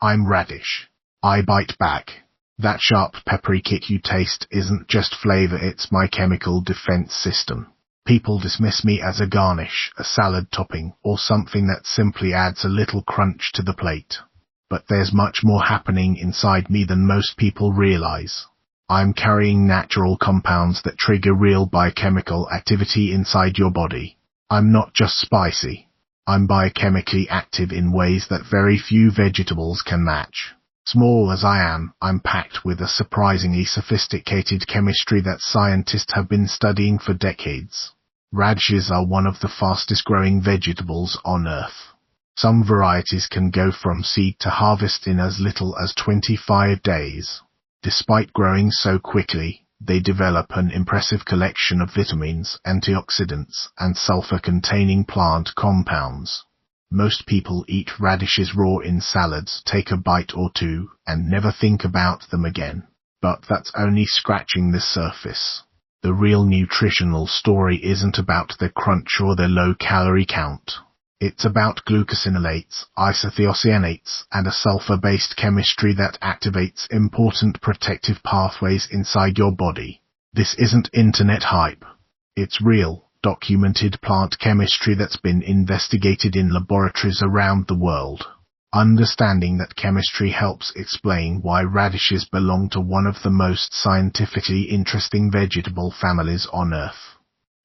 I'm Radish. I bite back. That sharp peppery kick you taste isn't just flavor, it's my chemical defense system. People dismiss me as a garnish, a salad topping, or something that simply adds a little crunch to the plate. But there's much more happening inside me than most people realize. I'm carrying natural compounds that trigger real biochemical activity inside your body. I'm not just spicy. I'm biochemically active in ways that very few vegetables can match. Small as I am, I'm packed with a surprisingly sophisticated chemistry that scientists have been studying for decades. Radishes are one of the fastest growing vegetables on Earth. Some varieties can go from seed to harvest in as little as 25 days. Despite growing so quickly, they develop an impressive collection of vitamins, antioxidants, and sulfur-containing plant compounds. Most people eat radishes raw in salads, take a bite or two, and never think about them again. But that's only scratching the surface. The real nutritional story isn't about the crunch or the low-calorie count. It's about glucosinolates, isothiocyanate, and a sulfur-based chemistry that activates important protective pathways inside your body. This isn't internet hype. It's real, documented plant chemistry that's been investigated in laboratories around the world. Understanding that chemistry helps explain why radishes belong to one of the most scientifically interesting vegetable families on Earth.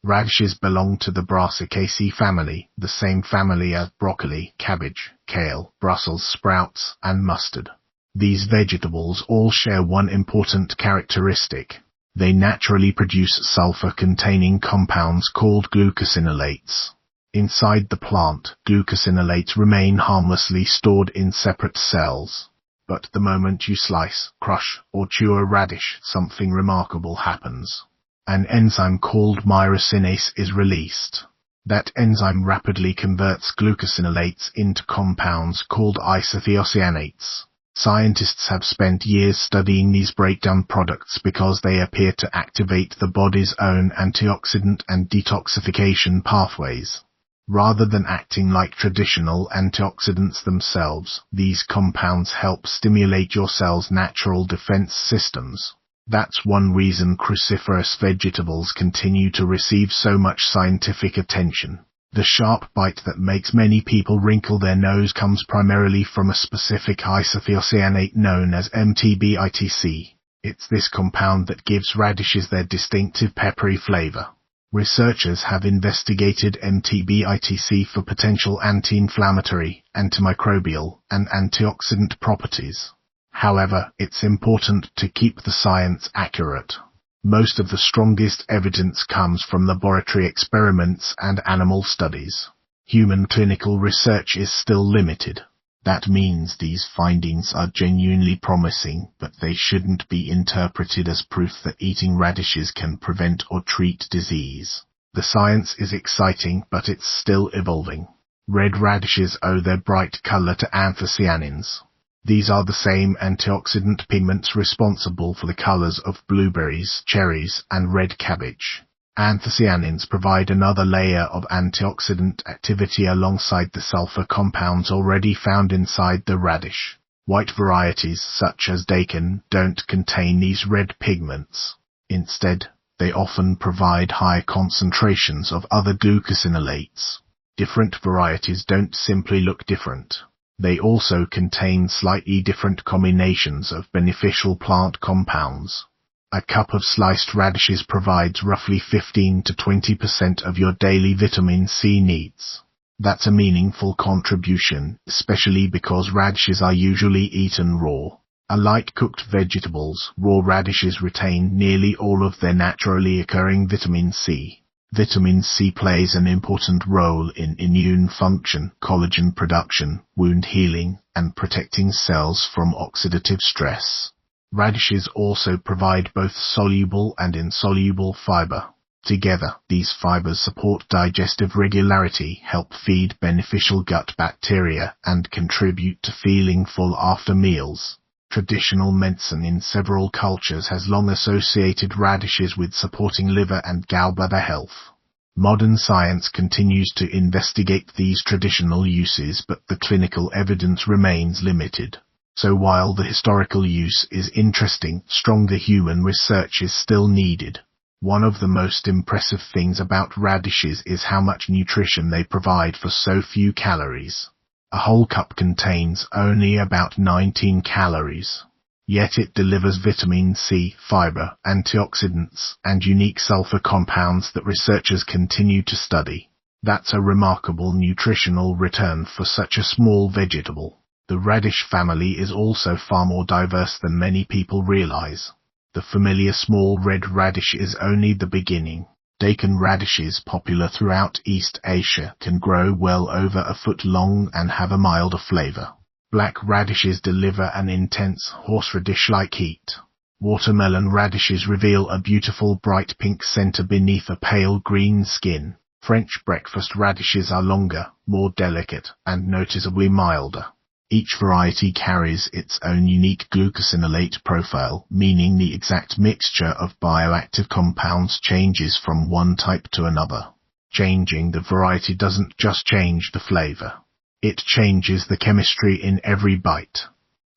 Radishes belong to the Brassicaceae family, the same family as broccoli, cabbage, kale, Brussels sprouts, and mustard. These vegetables all share one important characteristic. They naturally produce sulfur-containing compounds called glucosinolates. Inside the plant, glucosinolates remain harmlessly stored in separate cells. But the moment you slice, crush, or chew a radish, something remarkable happens. An enzyme called myrosinase is released. That enzyme rapidly converts glucosinolates into compounds called isothiocyanate. Scientists have spent years studying these breakdown products because they appear to activate the body's own antioxidant and detoxification pathways. Rather than acting like traditional antioxidants themselves, these compounds help stimulate your cell's natural defense systems. That's one reason cruciferous vegetables continue to receive so much scientific attention. The sharp bite that makes many people wrinkle their nose comes primarily from a specific isothiocyanate known as MTBITC. It's this compound that gives radishes their distinctive peppery flavor. Researchers have investigated MTBITC for potential anti-inflammatory, antimicrobial, and antioxidant properties. However, it's important to keep the science accurate. Most of the strongest evidence comes from laboratory experiments and animal studies. Human clinical research is still limited. That means these findings are genuinely promising, but they shouldn't be interpreted as proof that eating radishes can prevent or treat disease. The science is exciting, but it's still evolving. Red radishes owe their bright color to anthocyanins. These are the same antioxidant pigments responsible for the colors of blueberries, cherries, and red cabbage. Anthocyanins provide another layer of antioxidant activity alongside the sulfur compounds already found inside the radish. White varieties, such as daikon, don't contain these red pigments. Instead, they often provide high concentrations of other glucosinolates. Different varieties don't simply look different. They also contain slightly different combinations of beneficial plant compounds. A cup of sliced radishes provides roughly 15 to 20% of your daily vitamin C needs. That's a meaningful contribution, especially because radishes are usually eaten raw. Unlike cooked vegetables, raw radishes retain nearly all of their naturally occurring vitamin C. Vitamin C plays an important role in immune function, collagen production, wound healing, and protecting cells from oxidative stress. Radishes also provide both soluble and insoluble fiber. Together, these fibers support digestive regularity, help feed beneficial gut bacteria, and contribute to feeling full after meals. Traditional medicine in several cultures has long associated radishes with supporting liver and gallbladder health. Modern science continues to investigate these traditional uses, but the clinical evidence remains limited. So while the historical use is interesting, stronger human research is still needed. One of the most impressive things about radishes is how much nutrition they provide for so few calories. A whole cup contains only about 19 calories. Yet it delivers vitamin C, fiber, antioxidants, and unique sulfur compounds that researchers continue to study. That's a remarkable nutritional return for such a small vegetable. The radish family is also far more diverse than many people realize. The familiar small red radish is only the beginning. Daikon radishes, popular throughout East Asia, can grow well over a foot long and have a milder flavor. Black radishes deliver an intense horseradish-like heat. Watermelon radishes reveal a beautiful bright pink center beneath a pale green skin. French breakfast radishes are longer, more delicate, and noticeably milder. Each variety carries its own unique glucosinolate profile, meaning the exact mixture of bioactive compounds changes from one type to another. Changing the variety doesn't just change the flavor. It changes the chemistry in every bite.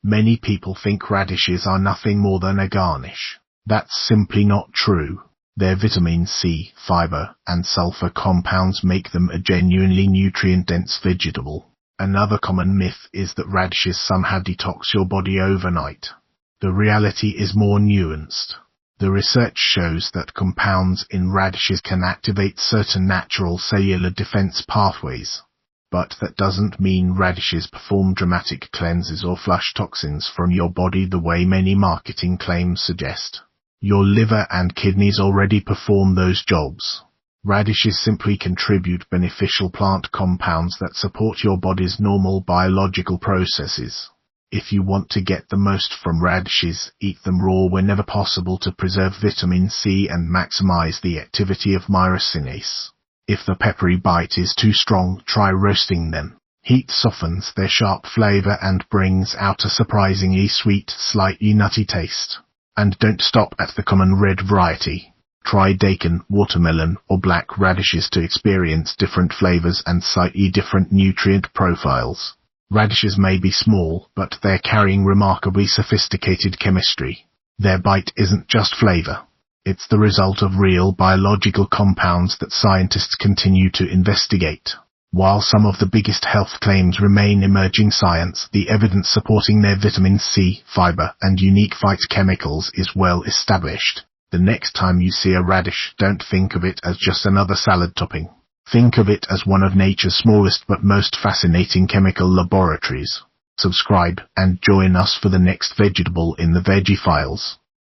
Many people think radishes are nothing more than a garnish. That's simply not true. Their vitamin C, fiber, and sulfur compounds make them a genuinely nutrient-dense vegetable. Another common myth is that radishes somehow detox your body overnight. The reality is more nuanced. The research shows that compounds in radishes can activate certain natural cellular defense pathways. But that doesn't mean radishes perform dramatic cleanses or flush toxins from your body the way many marketing claims suggest. Your liver and kidneys already perform those jobs. Radishes simply contribute beneficial plant compounds that support your body's normal biological processes. If you want to get the most from radishes, eat them raw whenever possible to preserve vitamin C and maximize the activity of myrosinase. If the peppery bite is too strong, try roasting them. Heat softens their sharp flavor and brings out a surprisingly sweet, slightly nutty taste. And don't stop at the common red variety. Try daikon, watermelon, or black radishes to experience different flavors and slightly different nutrient profiles. Radishes may be small, but they're carrying remarkably sophisticated chemistry. Their bite isn't just flavor. It's the result of real biological compounds that scientists continue to investigate. While some of the biggest health claims remain emerging science, the evidence supporting their vitamin C, fiber, and unique phytochemicals is well established. The next time you see a radish, don't think of it as just another salad topping. Think of it as one of nature's smallest but most fascinating chemical laboratories. Subscribe and join us for the next vegetable in the Veggie Files.